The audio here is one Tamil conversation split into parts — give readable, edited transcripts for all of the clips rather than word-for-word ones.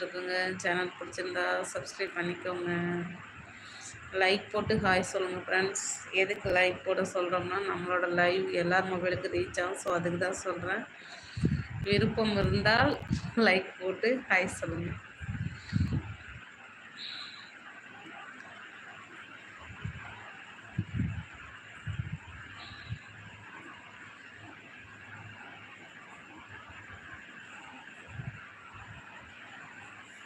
பார்த்துட்ருக்குங்க. சேனல் பிடிச்சிருந்தா சப்ஸ்கிரைப் பண்ணிக்கோங்க. லைக் போட்டு ஹாய் சொல்லுங்கள் ஃப்ரெண்ட்ஸ். எதுக்கு லைக் போட சொல்கிறோம்னா நம்மளோட லைவ் எல்லார் மொபைலுக்கு ரீச் ஆகும். ஸோ அதுக்கு தான் சொல்கிறேன். விருப்பம் இருந்தால் லைக் போட்டு ஹாய் சொல்லுங்கள்.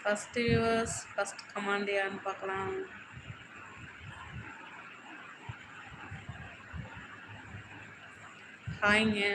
ஃபஸ்ட் வியூவர்ஸ் ஃபஸ்ட் கமாண்ட் யான்னு பார்க்கலாம். ஹாய்ங்க.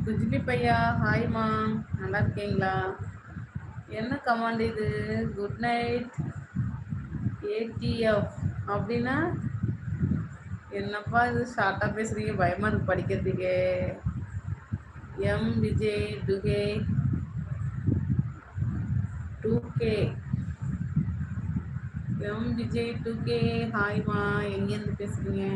குஜிலி பையா ஹாய்மா, நல்லா இருக்கீங்களா? என்ன கமாண்ட் இது? குட் நைட் ஏடிஎஃப் அப்படின்னா என்னப்பா இது? ஷார்ட்டாக பேசுகிறீங்க, பயமாக இருக்கு படிக்கிறதுக்கே. M Vijay two K 2K M Vijay 2K ஹாய்மா, எங்கேருந்து பேசுகிறீங்க?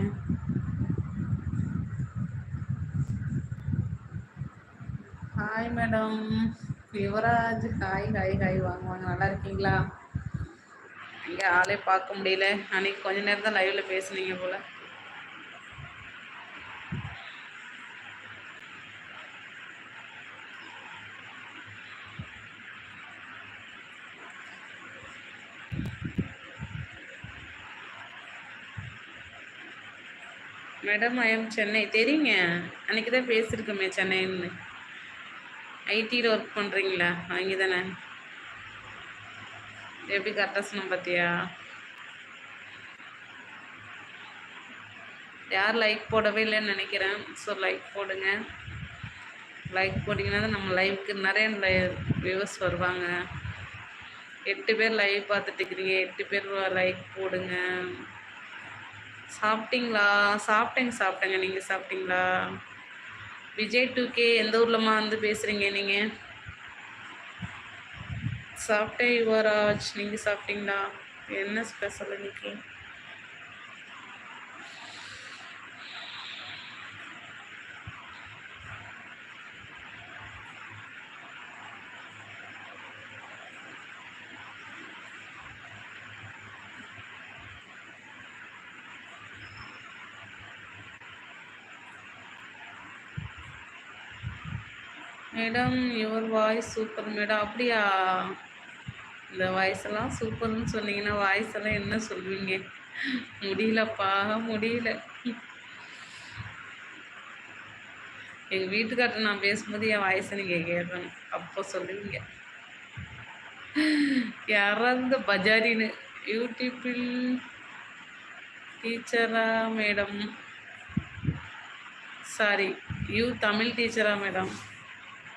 Hi madam Yuvraj, hi hi hi, வாங்க வாங்க, நல்லா இருக்கீங்களா? இங்கே ஆளே பார்க்க முடியல. அன்னைக்கு கொஞ்ச நேரம் தான் லைவ்ல பேசுனீங்க போல. Madam I am Chennai. தெரியுங்க, அன்றைக்கி தான் பேசியிருக்கோமே சென்னைன்னு. ஐடியில் ஒர்க் பண்ணுறீங்களா? அங்கே தானே? எப்படி கரெக்டாக சொன்ன பார்த்தியா? யார் லைக் போடவே இல்லைன்னு நினைக்கிறேன். ஸோ லைக் போடுங்க. லைக் போட்டிங்கன்னா தான் நம்ம லைவுக்கு நிறைய வியூவர்ஸ் வருவாங்க. 8 பேர் லைவ் பார்த்துட்டு இருக்கிறீங்க. 8 பேர் லைக் போடுங்க. சாப்பிட்டீங்களா? சாப்பிட்டேங்க. நீங்கள் சாப்பிட்டீங்களா? விஜய் 2K எந்த ஊர்லமா வந்து பேசுகிறீங்க நீங்கள்? சாப்பிட்டேன் யுவராஜ், நீங்கள் சாப்பிட்டீங்களா? என்ன ஸ்பெஷல் இன்னைக்கு? Madam your voice super madam. அப்படியா? இந்த வாய்ஸ் எல்லாம் சூப்பர்னு சொன்னீங்கன்னா வாய்ஸ் எல்லாம் என்ன சொல்வீங்க? முடியலப்பா, முடியல. எங்கள் வீட்டுக்கார்ட்ட நான் பேசும்போது என் வாய்ஸை நீங்கள் கேட்கணும், அப்போ சொல்லுவீங்க. யாராவது பஜாரின்னு யூடியூப்பில் டீச்சரா மேடம்? சாரி, தமிழ் டீச்சரா மேடம்?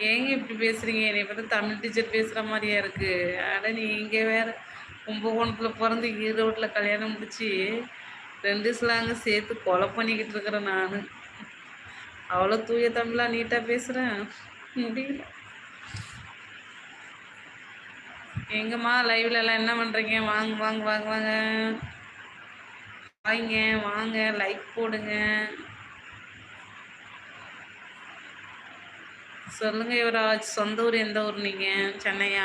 ஏங்க இப்படி பேசுகிறீங்க? என்னை பார்த்தா தமிழ் டீச்சர் பேசுகிற மாதிரியா இருக்குது? அட நீங்கள் வேறு, கும்பகோணத்தில் பிறந்து ஈரோட்டில் கல்யாணம் முடிச்சு 2 ஸ்லாங்க சேர்த்து கொலை பண்ணிக்கிட்டு இருக்கிறேன் நான். அவ்வளோ தூய தமிழாக நீட்டாக பேசுகிறேன், முடியல. எங்கம்மா லைவ்ல எல்லாம் என்ன பண்ணுறீங்க? வாங்க வாங்க வாங்க வாங்க, வாங்க வாங்க, லைக் போடுங்க. சொல்லுங்க யுவராஜ், சொந்த ஊர் எந்த ஊர்? நீங்கள் சென்னையா?